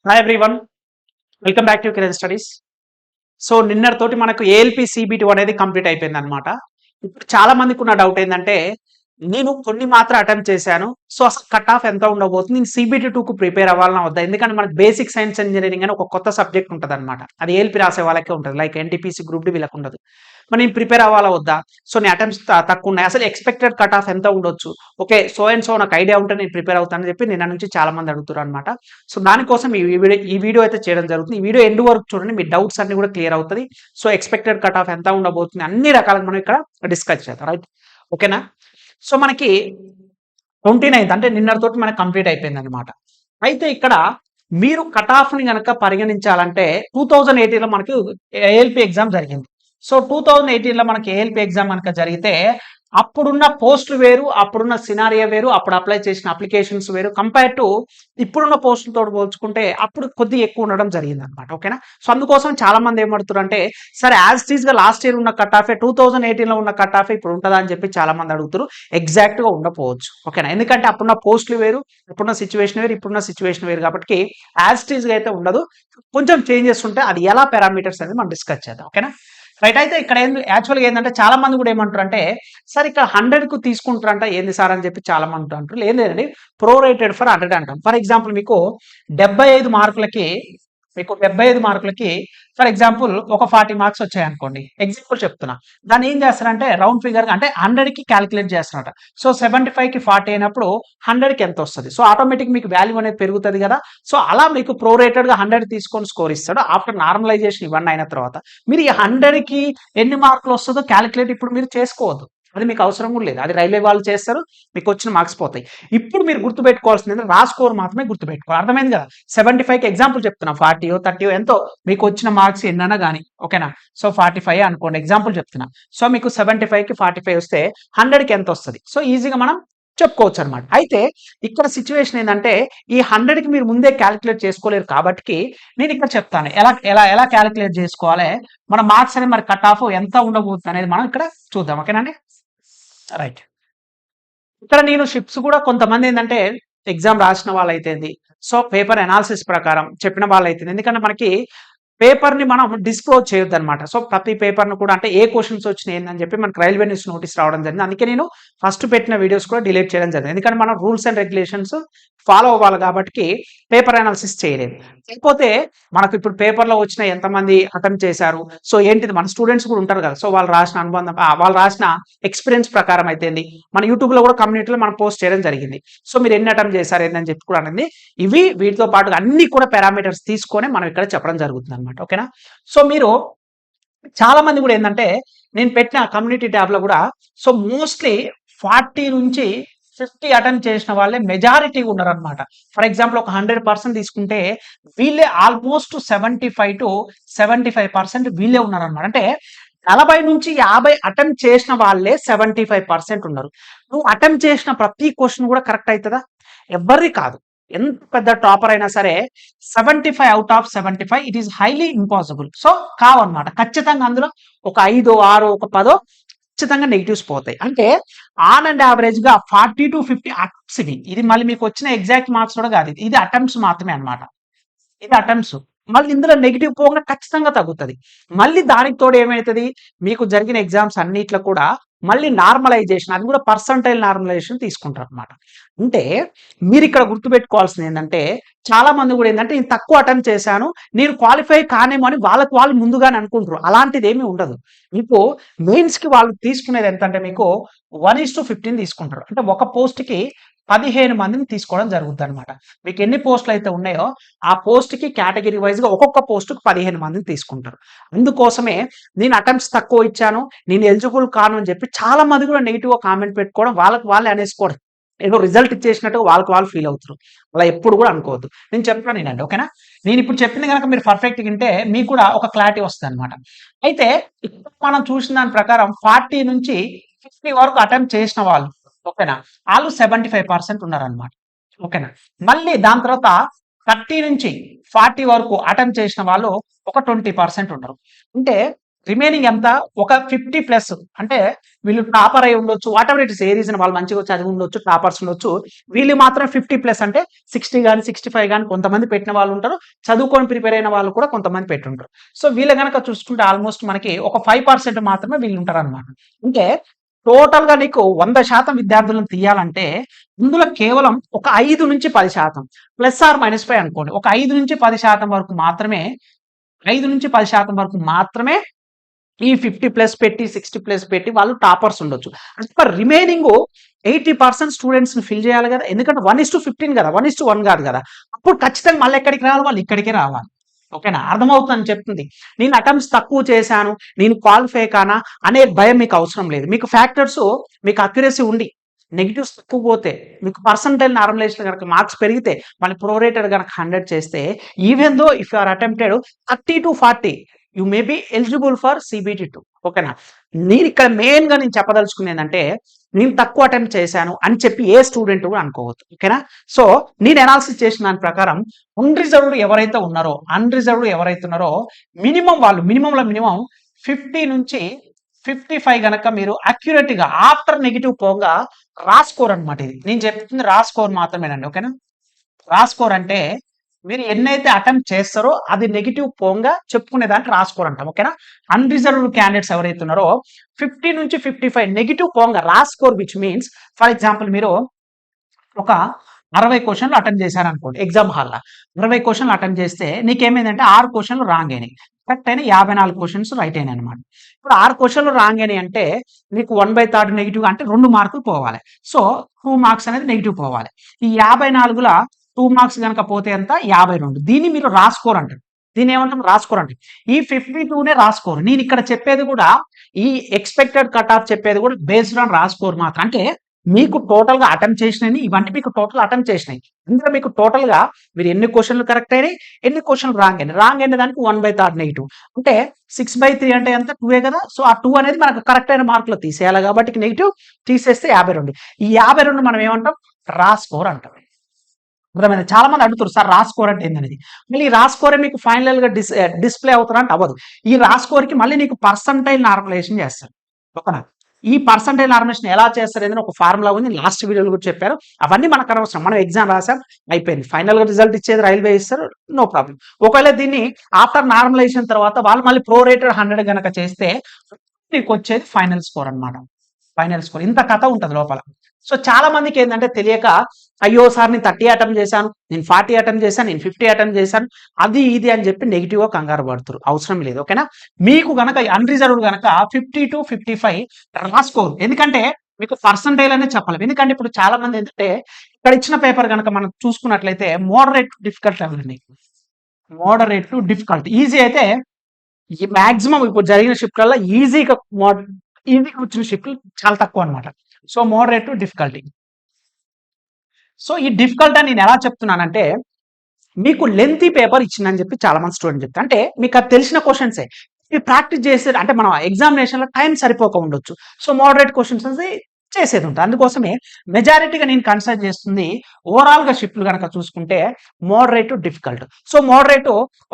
Hi everyone, welcome back to career studies. So నిన్నటితోటి మనకు ALP CBT అనేది complete అయిపోయింది అనమాట. ఇప్పుడు చాలా మందికి ఉన్న డౌట్ ఏంటంటే, నేను కొన్ని మాత్రం అటెంప్ట్ చేశాను. సో అసలు కట్ ఆఫ్ ఎంత ఉండబోతుంది, నేను సిబిటి 2కు ప్రిపేర్ అవ్వాలన్నా వద్దా? ఎందుకంటే మనకు బేసిక్ సైన్స్ ఇంజనీరింగ్ అని ఒక కొత్త సబ్జెక్ట్ ఉంటుంది అనమాట. అది ఏఎల్పి రాసే వాళ్ళకే ఉంటుంది, లైక్ ఎన్టీపీసీ గ్రూప్ డి వీళ్ళకి ఉండదు. మరి నేను ప్రిపేర్ అవ్వాలా వద్దా? సో నీ అటెంప్ట్స్ తక్కువ ఉన్నాయి, అసలు ఎక్స్పెక్టెడ్ కట్ ఆఫ్ ఎంత ఉండొచ్చు? ఓకే, సో అండ్ సో నాకు ఐడియా ఉంటే నేను ప్రిపేర్ అవుతానని చెప్పి నిన్న నుంచి చాలా మంది అడుగుతారు అనమాట. సో దానికోసం ఈ వీడియో అయితే చేయడం జరుగుతుంది. ఈ వీడియో ఎండ్ వరకు చూడండి, మీ డౌట్స్ అన్ని కూడా క్లియర్ అవుతుంది. సో ఎక్స్పెక్టెడ్ కట్ ఆఫ్ ఎంత ఉండబోతుంది, అన్ని రకాలుగా మనం ఇక్కడ డిస్కస్ చేద్దాం, రైట్? ఓకేనా? సో మనకి 29th అంటే నిన్నటితోటి మనకి కంప్లీట్ అయిపోయింది అనమాట. అయితే ఇక్కడ మీరు కట్ ఆఫ్ ని కనుక పరిగణించాలంటే 2018లో మనకి ఏఎల్పి ఎగ్జామ్ జరిగింది. సో 2018లో మనకి ఏఎల్పి ఎగ్జామ్ కనుక జరిగితే అప్పుడున్న పోస్టులు వేరు, అప్పుడున్న సినారియో వేరు, అప్పుడు అప్లై చేసిన అప్లికేషన్స్ వేరు. కంపేర్ టు ఇప్పుడున్న పోస్టులతో పోల్చుకుంటే అప్పుడు కొద్దిగా ఎక్కువ ఉండడం జరిగింది అనమాట. ఓకేనా? సో అందుకోసం చాలా మంది ఏమడుతున్నారు అంటే, సరే యాజ్ టీజ్ గా లాస్ట్ ఇయర్ ఉన్న కట్ ఆఫ్ 2018లో ఉన్న కట్ ఆఫ్ ఇప్పుడు ఉంటుందా అని చెప్పి చాలా మంది అడుగుతారు. ఎగ్జాక్ట్ గా ఉండకపోవచ్చు. ఓకేనా? ఎందుకంటే అప్పుడున్న పోస్టులు వేరు, ఇప్పుడున్న సిచ్యువేషన్ వేరు, ఇప్పుడున్న సిచ్యువేషన్ వేరు కాబట్టి యాజ్ టీజ్ గా అయితే ఉండదు. కొంచెం చేంజెస్ ఉంటే అది ఎలా పారామీటర్స్ అనేది మనం డిస్కస్ చేద్దాం. ఓకేనా? రైట్. అయితే ఇక్కడ యాక్చువల్గా ఏంటంటే చాలా మంది కూడా ఏమంటారు అంటే, సార్ ఇక్కడ 100కు తీసుకుంటారంట ఏంది సార్ అని చెప్పి చాలా మంది అంటారు. లేదండి, ప్రోరేటెడ్ ఫర్ 100 అంటాం. ఫర్ ఎగ్జాంపుల్ మీకు 75 మార్కులకి ఫర్ ఎగ్జాంపుల్ ఒక 40 మార్క్స్ వచ్చాయి అనుకోండి, ఎగ్జాంపుల్ చెప్తున్నా. దాన్ని ఏం చేస్తారంటే రౌండ్ ఫిగర్ అంటే 100కి క్యాలిక్యులేట్ చేస్తారట. సో 75కి 40 అయినప్పుడు 100కి ఎంత వస్తుంది? సో ఆటోమేటిక్ మీకు వాల్యూ అనేది పెరుగుతుంది కదా. సో అలా మీకు ప్రోరేటెడ్ గా 100 తీసుకొని స్కోర్ ఇస్తాడు. ఆఫ్టర్ నార్మలైజేషన్ ఇవన్నీ అయిన తర్వాత మీరు ఈ 100కి ఎన్ని మార్కులు వస్తుందో క్యాలిక్యులేట్ ఇప్పుడు మీరు చేసుకోవద్దు, అది మీకు అవసరం కూడా లేదు. అది రైల్వే వాళ్ళు చేస్తారు, మీకు వచ్చిన మార్క్స్ పోతాయి. ఇప్పుడు మీరు గుర్తుపెట్టుకోవాల్సింది రా స్కోర్ మాత్రమే గుర్తుపెట్టుకోవాలి. అర్థమైంది కదా? 75కి ఎగ్జాంపుల్ చెప్తున్నా, 40 30 ఎంతో మీకు వచ్చిన మార్క్స్ ఎన్నైనా కానీ, ఓకేనా? సో 45 అనుకోండి, ఎగ్జాంపుల్ చెప్తున్నా. సో మీకు 75కి 45 వస్తే 100కి ఎంత వస్తుంది? సో ఈజీగా మనం చెప్పుకోవచ్చు అనమాట. అయితే ఇక్కడ సిచ్యువేషన్ ఏంటంటే, ఈ 100కి మీరు ముందే క్యాలిక్యులేట్ చేసుకోలేరు కాబట్టి నేను ఇక్కడ చెప్తాను ఎలా ఎలా ఎలా క్యాలిక్యులేట్ చేసుకోవాలి, మన మార్క్స్ అనేది మరి కట్ ఆఫ్ ఎంత ఉండబోతుంది అనేది మనం ఇక్కడ చూద్దాం. ఓకేనండి? రైట్. ఇక్కడ నేను షిప్స్ కూడా కొంతమంది ఏంటంటే ఎగ్జామ్ రాసిన వాళ్ళైతే, సో పేపర్ అనాలిసిస్ ప్రకారం చెప్పిన వాళ్ళైతే, ఎందుకంటే మనకి పేపర్ ని మనం డిస్క్లోజ్ చేయొద్దు అనమాట. సో ప్రతి పేపర్ ను కూడా అంటే ఏ క్వశ్చన్స్ వచ్చినాయి ఏందని చెప్పి మనకు రైల్వే న్యూస్ నోటీస్ రావడం జరిగింది. అందుకే నేను ఫస్ట్ పెట్టిన వీడియోస్ కూడా డిలీట్ చేయడం జరిగింది. ఎందుకంటే మనం రూల్స్ అండ్ రెగ్యులేషన్స్ ఫాలో అవ్వాలి కాబట్టి పేపర్ అనాలిసిస్ చేయలేదు. లేకపోతే మనకు ఇప్పుడు పేపర్ లో వచ్చిన ఎంతమంది అటెంప్ట్ చేశారు, సో ఏంటిది, మన స్టూడెంట్స్ కూడా ఉంటారు కదా. సో వాళ్ళు రాసిన అనుబంధం, వాళ్ళు రాసిన ఎక్స్పీరియన్స్ ప్రకారం అయితే మన యూట్యూబ్ లో కూడా కమ్యూనిటీలో మనం పోస్ట్ చేయడం జరిగింది. సో మీరు ఎన్ని అటెంప్ట్ చేశారు ఏంటని చెప్పి కూడా అనేది, ఇవి వీటితో పాటు అన్ని కూడా పారామీటర్స్ తీసుకొని మనం ఇక్కడ చెప్పడం జరుగుతుంది అనమాట. ఓకేనా? సో మీరు చాలా మంది కూడా ఏంటంటే, నేను పెట్టిన కమ్యూనిటీ ట్యాబ్ లో కూడా సో మోస్ట్లీ 40 నుంచి 50 అటెంప్ట్ చేసిన వాళ్ళే మెజారిటీ ఉన్నారనమాట. ఫర్ ఎగ్జాంపుల్ ఒక 100% తీసుకుంటే వీళ్ళే ఆల్మోస్ట్ 75% వీళ్ళే ఉన్నారనమాట. అంటే 40 నుంచి 50 అటెంప్ట్ చేసిన వాళ్ళే 75% ఉన్నారు. నువ్వు అటెంప్ట్ చేసిన ప్రతి క్వశ్చన్ కూడా కరెక్ట్ అవుతుందా? ఎవరి కాదు. ఎంత పెద్ద టాపర్ అయినా సరే 75 out of 75 it is highly impossible. So కావన్నమాట. ఖచ్చితంగా అందులో ఒక 5 6 ఒక 10 ఖచ్చితంగా నెగిటివ్స్ పోతాయి. అంటే ఆన్ అండ్ యావరేజ్ గా 40 to 50 అటెంప్ట్స్ ఇది మళ్ళీ మీకు వచ్చిన ఎగ్జాక్ట్ మార్క్స్ కూడా కాదు, ఇది అటెంప్ట్స్ మాత్రమే అనమాట. ఇది అటెంప్ట్స్. మళ్ళీ ఇందులో నెగిటివ్ పోగా ఖచ్చితంగా తగ్గుతుంది. మళ్ళీ దానికి తోడు ఏమవుతుంది, మీకు జరిగిన ఎగ్జామ్స్ అన్నిట్లో కూడా మళ్ళీ నార్మలైజేషన్, అది కూడా పర్సంటైల్ నార్మలైజేషన్ తీసుకుంటారు అనమాట. అంటే మీరు ఇక్కడ గుర్తుపెట్టుకోవాల్సింది ఏంటంటే, చాలా మంది కూడా ఏంటంటే నేను తక్కువ అటెంప్ట్ చేశాను, నేను క్వాలిఫై కానేమో అని వాళ్ళకి వాళ్ళు ముందుగానే అనుకుంటారు. అలాంటిది ఏమీ ఉండదు. మీకు మెయిన్స్ కి వాళ్ళు తీసుకునేది ఎంత అంటే మీకు 1:15 తీసుకుంటారు. అంటే ఒక పోస్ట్ కి 15 మందిని తీసుకోవడం జరుగుతుంది అనమాట. మీకు ఎన్ని పోస్టులు అయితే ఉన్నాయో ఆ పోస్ట్ కి కేటగిరీ వైజ్ గా ఒక్కొక్క పోస్టుకు 15 మందిని తీసుకుంటారు. అందుకోసమే నేను అటెంప్ట్స్ తక్కువ ఇచ్చాను, నేను ఎలిజిబుల్ కాను అని చెప్పి చాలా మంది కూడా నెగిటివ్ గా కామెంట్ పెట్టుకోవడం, వాళ్ళకి వాళ్ళే అనేసుకోవడం, ఏదో రిజల్ట్ ఇచ్చేసినట్టు వాళ్ళకి వాళ్ళు ఫీల్ అవుతారు. అలా ఎప్పుడు కూడా అనుకోవద్దు. నేను చెప్తాను నేనండి. ఓకేనా? నేను ఇప్పుడు చెప్పింది కనుక మీరు పర్ఫెక్ట్ వింటే మీకు కూడా ఒక క్లారిటీ వస్తుంది అనమాట. అయితే ఇప్పుడు మనం చూసిన దాని ప్రకారం 40 నుంచి 50 వరకు అటెంప్ట్ చేసిన వాళ్ళు, ఓకేనా, వాళ్ళు 75% ఉన్నారనమాట. ఓకేనా? మళ్ళీ దాని తర్వాత 30 నుంచి 40 వరకు అటెంప్ట్ చేసిన వాళ్ళు ఒక 20% ఉన్నారు. అంటే రిమైనింగ్ ఎంత ఒక 50+ అంటే వీళ్ళు టాపర్ అయి ఉండొచ్చు, what ever it is, A reason వాళ్ళు మంచిగా చదివి ఉండొచ్చు, టాపర్స్ ఉండొచ్చు. వీళ్ళు మాత్రం 50+ అంటే 60 కానీ 65 కానీ కొంతమంది పెట్టిన వాళ్ళు ఉంటారు, చదువుకొని ప్రిపేర్ అయిన వాళ్ళు కూడా కొంతమంది పెట్టుంటారు. సో వీళ్ళు కనుక చూసుకుంటే ఆల్మోస్ట్ మనకి ఒక 5% మాత్రమే వీళ్ళు ఉంటారు అనమాట. అంటే టోటల్ గా నీకు 100% విద్యార్థులను తీయాలంటే ఇందులో కేవలం ఒక 5-10% +/- అనుకోండి, ఒక 5-10% వరకు మాత్రమే, 5-10% వరకు మాత్రమే ఈ 50+ పెట్టి 60+ పెట్టి వాళ్ళు టాపర్స్ ఉండొచ్చు. అంటే రిమైనింగ్ 80% స్టూడెంట్స్ ని ఫిల్ చేయాలి కదా, ఎందుకంటే 1:15 కదా, 1:1 కాదు కదా. అప్పుడు ఖచ్చితంగా మళ్ళీ ఎక్కడికి రావాలి, వాళ్ళు ఇక్కడికే రావాలి. ఓకేనా, అర్థమవుతుందని చెప్తుంది. నేను అటెంప్ట్స్ తక్కువ చేశాను, నేను క్వాలిఫై కానా అనే భయం మీకు అవసరం లేదు. మీకు ఫ్యాక్టర్స్, మీకు అక్యురసీ ఉండి నెగిటివ్స్ తక్కువ పోతే, మీకు పర్సంటైల్ నార్మలైజేషన్ కనుక మార్క్స్ పెరిగితే, మళ్ళీ ప్రొరేటెడ్ కనుక 100 చేస్తే, even though if you are attempted 30-40 you may be eligible for CBT2. ఓకేనా, నేను ఇక్కడ మెయిన్ గా నేను చెప్పదలుచుకునేది ఏంటంటే, నేను తక్కువ అటెంప్ట్ చేశాను అని చెప్పి ఏ స్టూడెంట్ కూడా అనుకోవద్దు. ఓకేనా, సో నేను అనాలిసిస్ చేసిన దాని ప్రకారం అన్రిజర్వ్డ్ ఎవరైతే ఉన్నారో మినిమం వాళ్ళు మినిమంలో మినిమం 50-55 గనక మీరు అక్యురేట్ గా ఆఫ్టర్ నెగిటివ్ పోగా రా స్కోర్ అనమాట. ఇది నేను చెప్తుంది రా స్కోర్ మాత్రమేనండి. ఓకేనా, రా స్కోర్ అంటే మీరు ఎన్నైతే అటెంప్ట్ చేస్తారో అది నెగిటివ్ పోగా చెప్పుకునే దాన్ని రా స్కోర్ అంటాం. ఓకేనా, అన్రిజర్వ్డ్ క్యాండిడేట్స్ ఎవరైతే ఉన్నారో 50-55 నెగిటివ్ పోగా రా score, which means for example మీరు ఒక 60 క్వశ్చన్లు అటెంప్ట్ చేశారు అనుకోండి ఎగ్జామ్ హాల్లో. 60 క్వశ్చన్లు అటెంప్ట్ చేస్తే నీకేమైందంటే 6 క్వశ్చన్లు రాంగ్ అయినాయి, కరెక్ట్ అయినా 54 క్వశ్చన్స్ రైట్ అయినాయి అనమాట. ఇప్పుడు 6 క్వశ్చన్లు రాంగ్ అయినాయి అంటే మీకు 1/3 నెగిటివ్ అంటే 2 మార్కులు పోవాలి. సో 2 మార్క్స్ అనేది నెగిటివ్ పోవాలి. ఈ 54లో 2 మార్క్స్ కనుక పోతే ఎంత, 52. దీన్ని మీరు రాసుకోరు అంటారు. దీన్ని ఏమంటాం, రాసుకోరు అంటారు. ఈ 52నే రాసుకోరు. నేను ఇక్కడ చెప్పేది కూడా, ఈ ఎక్స్పెక్టెడ్ కట్ ఆఫ్ చెప్పేది కూడా బేస్డ్ ఆన్ రాసుకోరు మాత్రం. అంటే మీకు టోటల్ గా అటెంప్ట్ చేసినవి ఇవన్నీ, మీకు టోటల్ అటెంప్ట్ చేసినాయి ఇందులో మీకు టోటల్ గా మీరు ఎన్ని క్వశ్చన్లు కరెక్ట్ అయినాయి, ఎన్ని క్వశ్చన్లు రాంగ్ అయినాయి. రాంగ్ అయిన దానికి 1/3 నెగిటివ్ అంటే 6/3 అంటే ఎంత, 2 కదా. సో ఆ 2 అనేది మనకు కరెక్ట్ అయిన మార్కులో తీసేయాలి కాబట్టి నెగిటివ్ తీసేస్తే 52. ఈ 52 మనం ఏమంటాం, రా స్కోర్ అంటాం. అర్థమైంది. చాలా మంది అడుగుతారు సార్ రా స్కోర్ అంటే ఏంటనేది. మళ్ళీ ఈ రా స్కోరే మీకు ఫైనల్ గా డిస్ప్లే అవుతారా అంటే అవ్వదు. ఈ రా స్కోర్ కి మళ్ళీ నీకు పర్సంటైల్ నార్మలైజేషన్ చేస్తారు. ఓకేనా, ఈ పర్సంటైల్ నార్మలైజేషన్ ఎలా చేస్తారు అనేది ఒక ఫార్ములా ఉంది, లాస్ట్ వీడియోలో కూడా చెప్పారు. అవన్నీ మనకు అనవసరం, మనం ఎగ్జామ్ రాసాం అయిపోయింది. ఫైనల్ గా రిజల్ట్ ఇచ్చేది రైల్వే ఇస్తారు, నో ప్రాబ్లం. ఒకవేళ దీన్ని ఆఫ్టర్ నార్మలైజేషన్ తర్వాత వాళ్ళు మళ్ళీ ప్రొరేటెడ్ 100 గనక చేస్తే నీకు వచ్చేది ఫైనల్ స్కోర్ అనమాట. ఫైనల్ స్కోర్ ఇంత కథ ఉంటుంది లోపల. సో చాలా మందికి ఏంటంటే తెలియక, అయ్యో సార్ నేను 30 అటెంప్ట్ చేశాను, నేను 40 అటెంప్ట్ చేశాను, నేను 50 అటెంప్ట్ చేశాను, అది ఇది అని చెప్పి నెగిటివ్ గా కంగారు పడుతున్నారు. అవసరం లేదు. ఓకేనా, మీకు గనక అన్రిజర్వ్డ్ గనక 50-55 రాసుకోరు. ఎందుకంటే మీకు పర్సంటైల్ అనేది చెప్పాలి. ఎందుకంటే ఇప్పుడు చాలా మంది ఏంటంటే ఇక్కడ ఇచ్చిన పేపర్ కనుక మనం చూసుకున్నట్లయితే మోడరేట్ టు డిఫికల్ట్ అండి. మోడరేట్ టు డిఫికల్ట్, ఈజీ అయితే ఈ మాక్సిమం ఇప్పుడు జరిగిన షిఫ్ట్లలో ఈజీగా వచ్చిన షిఫ్ట్లు చాలా తక్కువ అనమాట. So moderate to difficulty. So ఈ డిఫికల్ట్ అని నేను ఎలా చెప్తున్నానంటే, మీకు లెంతీ పేపర్ ఇచ్చిందని చెప్పి చాలా మంది స్టూడెంట్ చెప్తారు. అంటే మీకు అది తెలిసిన క్వశ్చన్సే మీరు ప్రాక్టీస్ చేసేది, అంటే మనం ఎగ్జామినేషన్ లో టైం సరిపోక ఉండొచ్చు. సో మోడరేట్ క్వశ్చన్స్ అనేది చేసేది ఉంటుంది. అందుకోసమే మెజారిటీగా నేను కన్సిడర్ చేస్తుంది ఓవరాల్ గా షిఫ్ట్లు కనుక చూసుకుంటే moderate to difficult. So moderate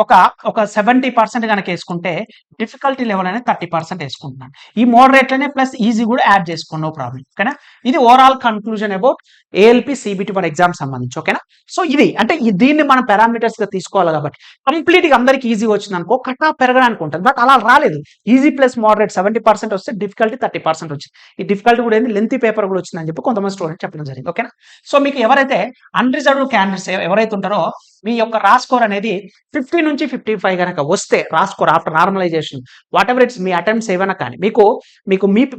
ఒక 70% కనుక వేసుకుంటే డిఫికల్టీ లెవెల్ అనేది 30% వేసుకుంటున్నాను. ఈ మోడరేట్ లోనే ప్లస్ ఈజీ కూడా యాడ్ చేసుకోండి, నో ప్రాబ్లం. ఓకేనా, ఇది overall conclusion about ALP CBT1 exam సంబంధించి. ఓకేనా, సో ఇది అంటే దీన్ని మనం పారామీటర్స్ గా తీసుకోవాలి కాబట్టి కంప్లీట్ గా అందరికి ఈజీ వచ్చింది అనుకో కట్ ఆఫ్ పెరగడానికి ఉంటుంది. బట్ అలా రాలేదు. ఈజీ ప్లస్ మోడరేట్ 70% వస్తే డిఫికల్టీ 30% వచ్చింది. ఈ డిఫికల్టీ కూడా ఏంది, లెంతీ పేపర్ కూడా వచ్చిందని చెప్పి కొంతమంది స్టూడెంట్ చెప్పడం జరిగింది. ఓకేనా, సో మీకు ఎవరైతే అన్రిజర్వ్డ్ క్యాండిడేట్స్ ఎవరైతే ఉంటారో మీ యొక్క రా స్కోర్ అనేది 50-55 కనుక వస్తే, raw score after normalisation whatever it's, మీ అటెంప్ట్స్ ఏమైనా కానీ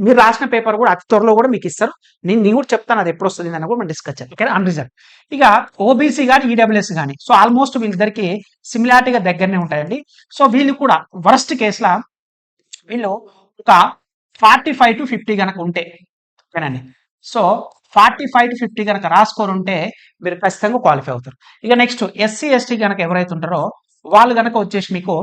మీరు రాసిన పేపర్ కూడా అతి త్వరలో కూడా మీకు ఇస్తారు. నేను కూడా చెప్తాను అది ఎప్పుడు వస్తుంది అని కూడా మనం డిస్కస్ చేద్దాం. Okay, unreserved. ఇక OBC కానీ EWS కానీ, సో ఆల్మోస్ట్ వీళ్ళిద్దరికి సిమిలారిటీగా దగ్గరనే ఉంటాయండి. సో వీళ్ళు కూడా వరస్ట్ కేసులా వీళ్ళు ఒక 45-50 కనుక ఉంటే, ఓకేనండి, సో 45-50 కనుక రా స్కోర్ ఉంటే మీరు ఖచ్చితంగా క్వాలిఫై అవుతారు. ఇక నెక్స్ట్ SC ST కనుక ఎవరైతే ఉంటారో వాళ్ళు కనుక వచ్చేసి మీకు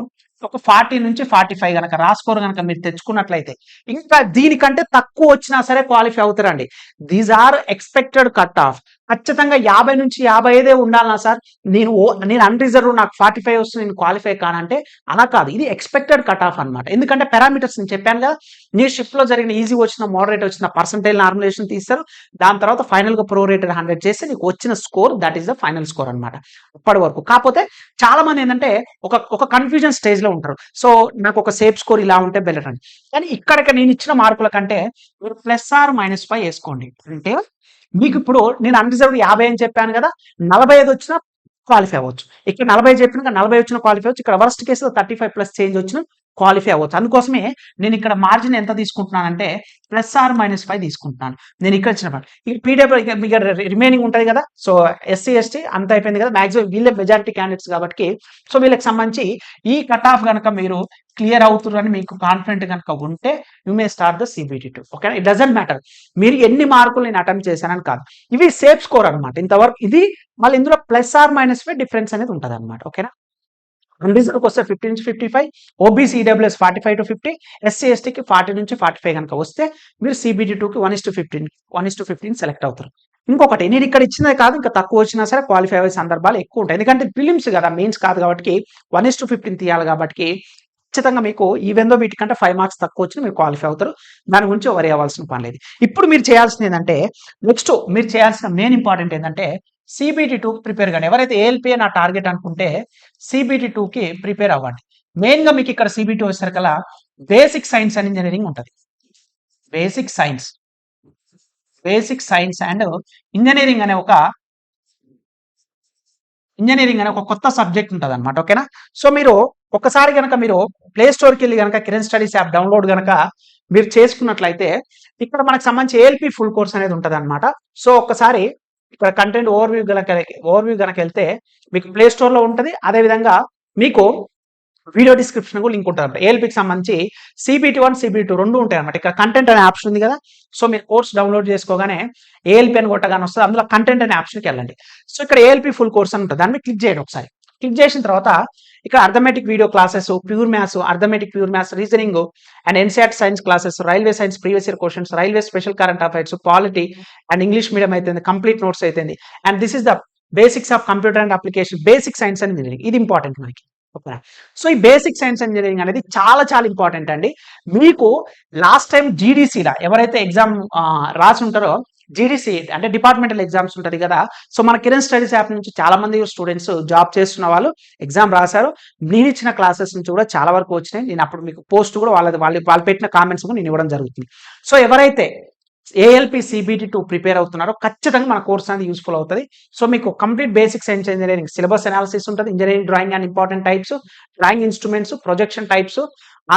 ఒక 40-45 కనుక రా స్కోర్ కనుక మీరు తెచ్చుకున్నట్లయితే, ఇంకా దీనికంటే తక్కువ వచ్చినా సరే క్వాలిఫై అవుతారండి. These are expected cut off. ఖచ్చితంగా 50-55 ఉండాలనా సార్, నేను అన్రిజర్వ్ నాకు 45 వస్తుంది నేను క్వాలిఫై కానంటే అలా కాదు. ఇది ఎక్స్పెక్టెడ్ కట్ ఆఫ్ అనమాట. ఎందుకంటే పారామీటర్స్ నేను చెప్పాను కదా, నీ షిఫ్ట్లో జరిగిన ఈజీ వచ్చిన మోడరేట్ వచ్చిన పర్సంటైల్ నార్మలైజేషన్ తీస్తారు. దాని తర్వాత ఫైనల్గా ప్రోరేటెడ్ 100 చేస్తే నీకు వచ్చిన score that is the final score అనమాట అప్పటి వరకు. కాకపోతే చాలా మంది ఏంటంటే ఒక కన్ఫ్యూజన్ స్టేజ్ లో ఉంటారు. సో నాకు ఒక సేఫ్ స్కోర్ ఇలా ఉంటే బెటర్ అని. కానీ ఇక్కడ నేను ఇచ్చిన మార్కుల కంటే మీరు +or-5 వేసుకోండి. అంటే మీకు ఇప్పుడు నేను అన్రిజర్వ్డ్ 50 అని చెప్పాను కదా, 45 వచ్చినా క్వాలిఫై అవ్వచ్చు. ఇక్కడ 40 చెప్పినాక 40 వచ్చిన క్వాలిఫై అవ్వచ్చు. ఇక్కడ వర్స్ట్ కేసులో 35 ప్లస్ చేంజ్ వచ్చిన క్వాలిఫై అవ్వచ్చు. అందుకోసమే నేను ఇక్కడ మార్జిన్ ఎంత తీసుకుంటున్నానంటే +or-5 తీసుకుంటున్నాను. నేను ఇక్కడ ఇచ్చిన ఇక పీడబ్ల్యూ మీకు రిమైనింగ్ ఉంటుంది కదా, సో ఎస్సీ ఎస్టీ అంత అయిపోయింది కదా, మాక్సిమం వీళ్ళే మెజారిటీ క్యాండిడేట్స్ కాబట్టి సో వీళ్ళకి సంబంధించి ఈ కట్ ఆఫ్ కనుక మీరు క్లియర్ అవుతున్నారని మీకు కాన్ఫిడెంట్ కనుక ఉంటే you may start the CBT2. ఓకేనా, ఇట్ డజంట్ మ్యాటర్ మీరు ఎన్ని మార్కులు నేను అటెంప్ట్ చేశానని కాదు, ఇవి సేఫ్ స్కోర్ అనమాట ఇంతవరకు. ఇది మళ్ళీ ఇందులో +or-5 డిఫరెన్స్ అనేది ఉంటుంది అనమాట. ఓకేనా, అన్రిజర్వ్కి వస్తే 50-55, ఓబీసీ ఈడబ్ల్యూఎస్ 45-50, ఎస్సీ ఎస్టీకి 40-45 కనుక వస్తే మీరు CBT2కి 1:15 సెలెక్ట్ అవుతారు. ఇంకొకటి నేను ఇక్కడ ఇచ్చినది కాదు, ఇంకా తక్కువ వచ్చినా సరే క్వాలిఫై అయ్యే సందర్భాలు ఎక్కువ ఉంటాయి. ఎందుకంటే ప్రిలిమ్స్ కదా, మెయిన్స్ కాదు కాబట్టి 1:15 తీయాలి కాబట్టి ఖచ్చితంగా మీకు ఈవెన్ దో వీటికంటే 5 మార్క్స్ తక్కువ వచ్చినా మీరు క్వాలిఫై అవుతారు. దాని గురించి వరి అవ్వాల్సిన పని లేదు. ఇప్పుడు మీరు చేయాల్సింది ఏంటంటే నెక్స్ట్ మీరు చేయాల్సిన మెయిన్ ఇంపార్టెంట్ ఏంటంటే CBT2కి ప్రిపేర్ కానీ. ఎవరైతే ALPA నా టార్గెట్ అనుకుంటే CBT2కి ప్రిపేర్ అవ్వండి. మెయిన్గా మీకు ఇక్కడ CBT వచ్చేసరికల్లా బేసిక్ సైన్స్ అండ్ ఇంజనీరింగ్ ఉంటుంది. బేసిక్ సైన్స్ అండ్ ఇంజనీరింగ్ అనే ఒక కొత్త సబ్జెక్ట్ ఉంటుంది అనమాట. ఓకేనా, సో మీరు ఒక్కసారి కనుక మీరు ప్లే స్టోర్కి వెళ్ళి కనుక కిరణ్ స్టడీస్ యాప్ డౌన్లోడ్ కనుక మీరు చేసుకున్నట్లయితే ఇక్కడ మనకు సంబంధించి ALP ఫుల్ కోర్స్ అనేది ఉంటుంది అనమాట. సో ఒక్కసారి ఇక్కడ కంటెంట్ ఓవర్వ్యూ గనక వెళ్తే మీకు ప్లే స్టోర్ లో ఉంటుంది. అదేవిధంగా మీకు వీడియో డిస్క్రిప్షన్ లింక్ ఉంటుంది. ALPకి సంబంధించి CBT1 CBT2 రెండు ఉంటాయి అనమాట. ఇక్కడ కంటెంట్ అనే ఆప్షన్ ఉంది కదా, సో మీరు కోర్స్ డౌన్లోడ్ చేసుకోగానే ALP అని కొట్టగానే వస్తుంది, అందులో కంటెంట్ అనే ఆప్షన్కి వెళ్ళండి. సో ఇక్కడ ALP ఫుల్ కోర్స్ అని ఉంటుంది, దాన్ని క్లిక్ చేయండి. ఒకసారి క్లిక్ చేసిన తర్వాత ఇక్కడ arithmetic video classes, pure maths, arithmetic pure maths, reasoning and NCERT science classes, railway science previous year questions, railway special current affairs, polity and English medium అయితే complete notes అయితే, and this is the basics of computer and application, basic science and engineering. ఇది important మనకి. Okay, so ఈ basic science engineering అనేది చాలా చాలా important అండి. మీకు లాస్ట్ టైం GDCలా ఎవరైతే ఎగ్జామ్ రాసి ఉంటారో, GDC అంటే డిపార్ట్మెంటల్ ఎగ్జామ్స్ ఉంటుంది కదా, సో మన కిరణ్ స్టడీస్ యాప్ నుంచి చాలా మంది స్టూడెంట్స్ జాబ్ చేస్తున్న వాళ్ళు ఎగ్జామ్ రాశారు. నేను ఇచ్చిన క్లాసెస్ నుంచి కూడా చాలా వరకు వచ్చినాయి. నేను అప్పుడు మీకు పోస్ట్ కూడా వాళ్ళు పెట్టిన కామెంట్స్ కూడా నేను ఇవ్వడం జరుగుతుంది. సో ఎవరైతే ALP CBT2 ప్రిపేర్ అవుతున్నారో ఖచ్చితంగా మన కోర్స్ అనేది యూస్ఫుల్ అవుతుంది. సో మీకు complete basic science engineering syllabus analysis ఉంటుంది, engineering drawing and important types, drawing instruments, projection types,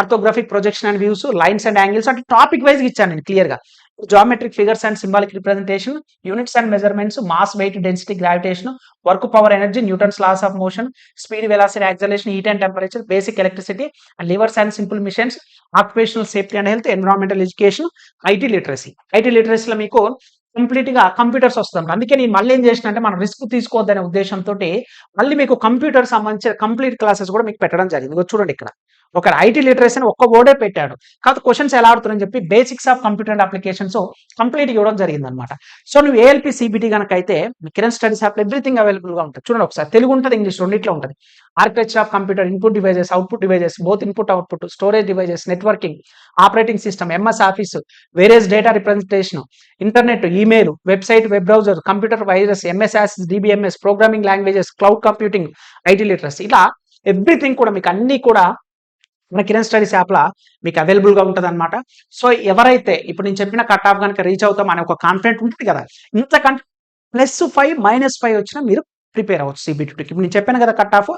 orthographic projection and views, lines and angles అంటే టాపిక్ వైజ్ ఇచ్చాను నేను క్లియర్ గా. Geometric figures and symbolic representation, units and measurements, mass, weight, density, gravitation, work, power, energy, Newton's laws of motion, speed, velocity, acceleration, heat and temperature, basic electricity and levers and simple machines, occupational safety and health, environmental education, IT లిటరసీలో మీకు complete గా computers వస్తుంది. అందుకే నేను మళ్ళీ ఏం చేసిన అంటే మనం రిస్క్ తీసుకోవద్దనే ఉద్దేశంతో మళ్ళీ మీకు కంప్యూటర్ సంబంధించిన కంప్లీట్ క్లాసెస్ కూడా మీకు పెట్టడం జరిగింది. చూడండి ఇక్కడ ఒక IT లిటరసీ అని ఒక్క వర్డే పెట్టాడు, కాదు క్వశ్చన్స్ ఎలా ఆడుతున్నారని చెప్పి basics of computer and applications complete ఇవ్వడం జరిగింది అనమాట. సో నువ్వు ALP CBT కనుక అయితే Kiran studies app everything available గా ఉంటుంది. చూడండి ఒకసారి, తెలుగు ఉంటుంది, ఇంగ్లీష్ రెండిట్లో ఉంటుంది. Architecture of computer, input devices, output devices, both input output, storage devices, networking, operating system, MS office, various data representation, internet, email, website, web browser, computer virus, MS access, DBMS, programming languages, cloud computing, IT literacy, ఇలా everything కూడా మీకు అన్ని కూడా మన Kiran studies app లా మీకు available గా ఉంటుంది అనమాట. సో ఎవరైతే ఇప్పుడు నేను చెప్పిన కట్ ఆఫ్ కనుక రీచ్ అవుతాం అనే ఒక కాన్ఫిడెంట్ ఉంటుంది కదా, ఇంతకంటే +5 -5 వచ్చినా మీరు ప్రిపేర్ అవ్వచ్చు CBT2కి. ఇప్పుడు నేను చెప్పాను కదా కట్ ఆఫ్,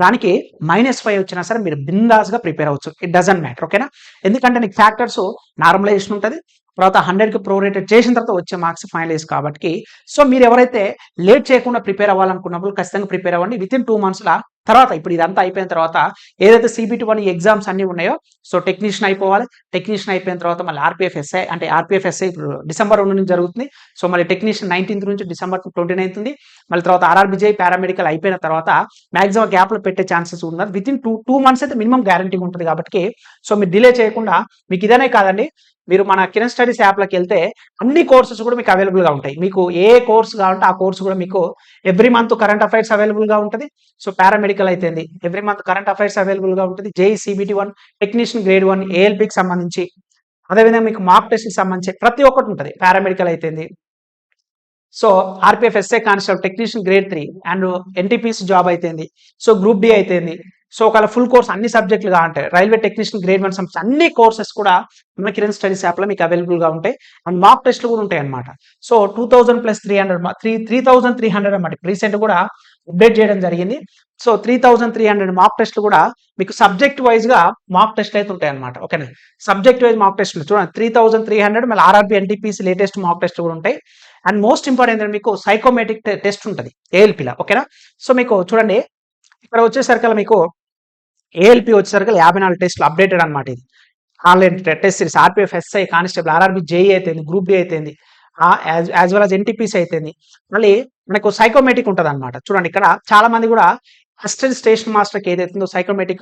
దానికి -5 వచ్చినా సరే మీరు బిందాస్ గా ప్రిపేర్ అవ్వచ్చు. It doesn't matter. ఓకేనా, ఎందుకంటే నీకు ఫ్యాక్టర్స్ నార్మలైజేషన్ ఉంటుంది, తర్వాత 100కి ప్రోరేటెడ్ చేసిన తర్వాత వచ్చే మార్క్స్ ఫైనలైజ్ కాబట్టి. సో మీరు ఎవరైతే లేట్ చేయకుండా ప్రిపేర్ అవ్వాలనుకున్నప్పుడు ఖచ్చితంగా ప్రిపేర్ అవ్వండి. విత్ ఇన్ 2 months తర్వాత ఇప్పుడు ఇదంతా అయిపోయిన తర్వాత ఏదైతే CBT1 ఎగ్జామ్స్ అన్ని ఉన్నాయో, సో టెక్నీషియన్ అయిపోవాలి. టెక్నీషియన్ అయిపోయిన తర్వాత మళ్ళీ RPFSI అంటే RPFSI ఇప్పుడు December 2 నుంచి జరుగుతుంది. సో మళ్ళీ టెక్నీషియన్ 19th నుంచి December 29th ఉంది. మళ్ళీ తర్వాత RRBJ పారామెడికల్ అయిపోయిన తర్వాత మాక్సిమం గ్యాప్ లో పెట్టే ఛాన్సెస్ ఉన్నారు. విత్ ఇన్ 2 months అయితే మినిమం గ్యారంటీ ఉంటుంది కాబట్టి సో మీరు డిలే చేయకుండా, మీకు ఇదనే కాదండి మీరు మన కిరణ్ స్టడీస్ యాప్లోకి వెళ్తే అన్ని కోర్సెస్ కూడా మీకు అవైలబుల్గా ఉంటాయి. మీకు ఏ కోర్స్ కావాలంటే ఆ కోర్స్ కూడా మీకు ఎవ్రీ మంత్ కరెంట్ అఫైర్స్ అవైలబుల్గా ఉంటుంది. సో పారామెడికల్ అయితేంది ఎవ్రీ మంత్ కరెంట్ అఫైర్స్ అవైలబుల్గా ఉంటుంది. జేఈ CBT 1 టెక్నీషియన్ గ్రేడ్ 1 ALPకి సంబంధించి, అదేవిధంగా మీకు మాక్ టెస్ట్కి సంబంధించి ప్రతి ఒక్కటి ఉంటుంది. పారామెడికల్ అయితేంది, so RPF SI constable technician grade 3 and NTPC job అయితేంది, సో గ్రూప్ డి అయితేంది, సో ఒకవేళ ఫుల్ కోర్స్ అన్ని సబ్జెక్టులు కావాలంటే రైల్వే టెక్నీషియన్ గ్రేడ్ 1 సంబంధించి అన్ని కోర్సెస్ కూడా మన కిరణ్ స్టడీస్ యాప్లో మీకు అవైలబుల్గా ఉంటాయి. అండ్ మాక్ టెస్ట్లు కూడా ఉంటాయి అనమాట. సో 2000 + 300 3300 అన్నమాట. రీసెంట్ కూడా అప్డేట్ చేయడం జరిగింది. సో 3300 మాక్ టెస్ట్లు కూడా మీకు సబ్జెక్ట్ వైజ్ గా మాక్ టెస్ట్లు అయితే ఉంటాయి అనమాట. ఓకేనా, సబ్జెక్ట్ వైజ్ మాక్ టెస్ట్లు చూడండి 3300, మళ్ళీ RRB NTPC latest mock test కూడా ఉంటాయి. అండ్ మోస్ట్ ఇంపార్టెంట్ ఏంటంటే మీకు సైకోమెట్రిక్ టెస్ట్ ఉంటుంది ALPలో. ఓకేనా, సో మీకు చూడండి ఇక్కడ వచ్చేసరికి మీకు ALP వచ్చేసరికి 54 టెస్ట్లు అప్డేటెడ్ అనమాట. ఇది online test series RPF SI constable RRB JE అయితేంది, గ్రూప్ డి అయితేంది, యాజ్ వెల్ as NTPC అయితేంది, మళ్ళీ మనకు సైకోమెట్రిక్ ఉంటుంది అనమాట. చూడండి ఇక్కడ చాలా మంది కూడా అసిస్టెంట్ స్టేషన్ మాస్టర్కి ఏదైతుందో సైకోమెట్రిక్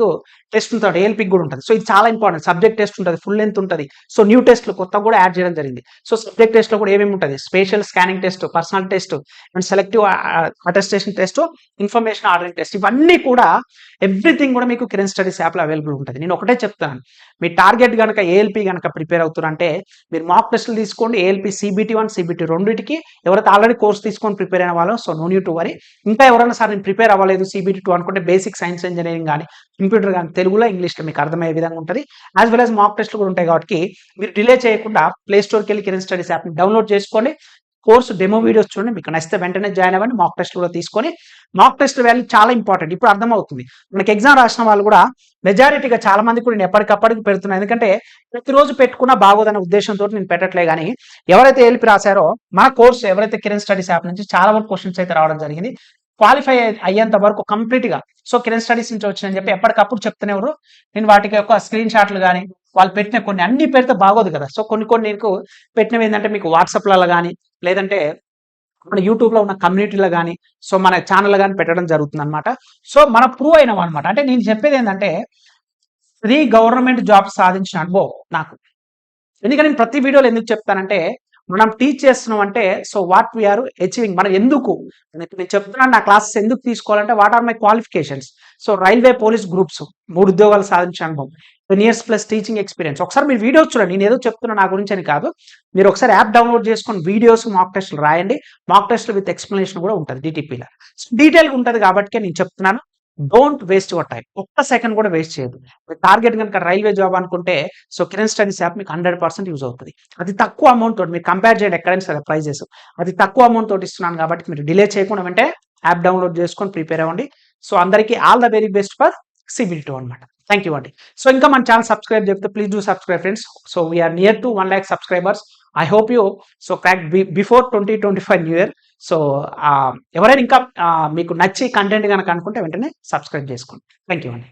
టెస్ట్ ఉంటుంది, ALPకి కూడా ఉంటుంది. సో ఇది చాలా ఇంపార్టెంట్. సబ్జెక్ట్ టెస్ట్ ఉంటుంది, ఫుల్ లెంత్ ఉంటుంది. సో న్యూ టెస్ట్లు కొత్తగా కూడా యాడ్ చేయడం జరిగింది. సో సబ్జెక్ట్ టెస్ట్లో కూడా ఏమేమి ఉంటుంది, spatial scanning test, personal test and selective attestation test, information ordering test, ఇవన్నీ కూడా ఎవ్రీథింగ్ కూడా మీకు కిరణ్ స్టడీస్ యాప్లో అవైలబుల్ ఉంటుంది. నేను ఒకటే చెప్తాను, మీ టార్గెట్ కనుక ALP కనుక ప్రిపేర్ అవుతున్నారంటే మీరు మాక్ టెస్ట్లు తీసుకోండి. ALP CBT 1 CBT రెండింటికి ఎవరైతే ఆల్రెడీ కోర్స్ తీసుకొని ప్రిపేర్ అయిన వాళ్ళు, so no need to worry. ఇంకా ఎవరైనా సార్ నేను ప్రిపేర్ అవ్వలేదు CBT 2 అనుకుంటే బేసిక్ సైన్స్ ఇంజనీరింగ్ కానీ కంప్యూటర్ కానీ తెలుగులో ఇంగ్లీష్లో మీకు అర్థమయ్యే విధంగా ఉంటుంది. యాజ్ వెల్ as మాక్ టెస్ట్లు కూడా ఉంటాయి. కాబట్టి మీరు డిలే చేయకుండా ప్లే స్టోర్కి వెళ్ళి కిరణ్ స్టడీస్ యాప్ని డౌన్లోడ్ చేసుకోండి. కోర్సు డెమో వీడియోస్ చూడండి, మీకు నచ్చితే వెంటనే జాయిన్ అవ్వండి. మాక్ టెస్ట్ కూడా తీసుకొని, మాక్ టెస్ట్ వాల్యూ చాలా ఇంపార్టెంట్. ఇప్పుడు అర్థమవుతుంది మనకి ఎగ్జామ్ రాసిన వాళ్ళు కూడా మెజారిటీగా చాలా మంది కూడా నేను ఎప్పటికప్పటికి పెడుతున్నాను. ఎందుకంటే ప్రతిరోజు పెట్టుకున్న బాగోదనే ఉద్దేశంతో నేను పెట్టట్లే. కానీ ఎవరైతే ALP రాశారో మన కోర్సు ఎవరైతే కిరణ్ స్టడీస్ యాప్ నుంచి చాలా వరకు క్వశ్చన్స్ అయితే రావడం జరిగింది. క్వాలిఫై అయ్యేంత వరకు కంప్లీట్ గా సో కిరణ్ స్టడీస్ నుంచి వచ్చిందని చెప్పి ఎప్పటికప్పుడు చెప్తూనేవారు. నేను వాటికి ఒక స్క్రీన్ షాట్లు కానీ వాళ్ళు పెట్టిన కొన్ని అన్ని పెడితే బాగోదు కదా. సో కొన్ని నీకు పెట్టినవి ఏంటంటే మీకు వాట్సాప్లలో కానీ లేదంటే మన యూట్యూబ్లో ఉన్న కమ్యూనిటీలో కానీ సో మన ఛానల్ కానీ పెట్టడం జరుగుతుంది అనమాట. సో మన ప్రూవ్ అయినాం అనమాట. అంటే నేను చెప్పేది ఏంటంటే 3 గవర్నమెంట్ జాబ్స్ సాధించిన అనుభవం నాకు. ఎందుకంటే నేను ప్రతి వీడియోలో ఎందుకు చెప్తానంటే మనం టీచ్ చేస్తున్నాం అంటే సో వాట్ వీఆర్ అచీవింగ్, మనం ఎందుకు నేను చెప్తున్నాను నా క్లాసెస్ ఎందుకు తీసుకోవాలంటే what are my qualifications. So railway police groups 3 ఉద్యోగాలు సాధించిన అనుభవం, 10 years ప్లస్ టీచింగ్ ఎక్స్పీరియన్స్. ఒకసారి మీరు వీడియోస్ చూడండి, నేను ఏదో చెప్తున్నా నా గురించి అని కాదు. మీరు ఒకసారి యాప్ డౌన్లోడ్ చేసుకొని వీడియోస్ మాక్ టెస్ట్లు రాయండి. మాక్ టెస్ట్లు విత్ ఎక్స్ప్లెనేషన్ కూడా ఉంటుంది DTPలో, డీటెయిల్గా ఉంటుంది. కాబట్టి నేను చెప్తున్నాను, డోంట్ వేస్ట్ యువర్ టైం. ఒక్క సెకండ్ కూడా వేస్ట్ చేయదు. టార్గెట్ కనుక రైల్వే జాబ్ అనుకుంటే సో కిరణ్ స్టడీస్ యాప్ మీకు 100% యూజ్ అవుతుంది. అది తక్కువ అమౌంట్ తోటి మీరు కంపేర్ చేయండి ఎక్కడైనా సరే ప్రైజెస్, అది తక్కువ అమౌంట్ తోటి ఇస్తున్నాను. కాబట్టి మీరు డిలే చేయకుండా వెంటనే యాప్ డౌన్లోడ్ చేసుకొని ప్రిపేర్ అవ్వండి. సో అందరికీ all the very best for CBT 2 అనమాట. థ్యాంక్ యూ అండి. సో ఇంకా మన ఛానల్ సబ్స్క్రైబ్ చెప్తే please do subscribe friends. So we're near to 1 lakh subscribers. I hope you so crack before 2025 new year. So ఎవరైనా ఇంకా మీకు నచ్చి కంటెంట్ కనుక అనుకుంటే వెంటనే సబ్స్క్రైబ్ చేసుకోండి. థ్యాంక్ యూ అండి.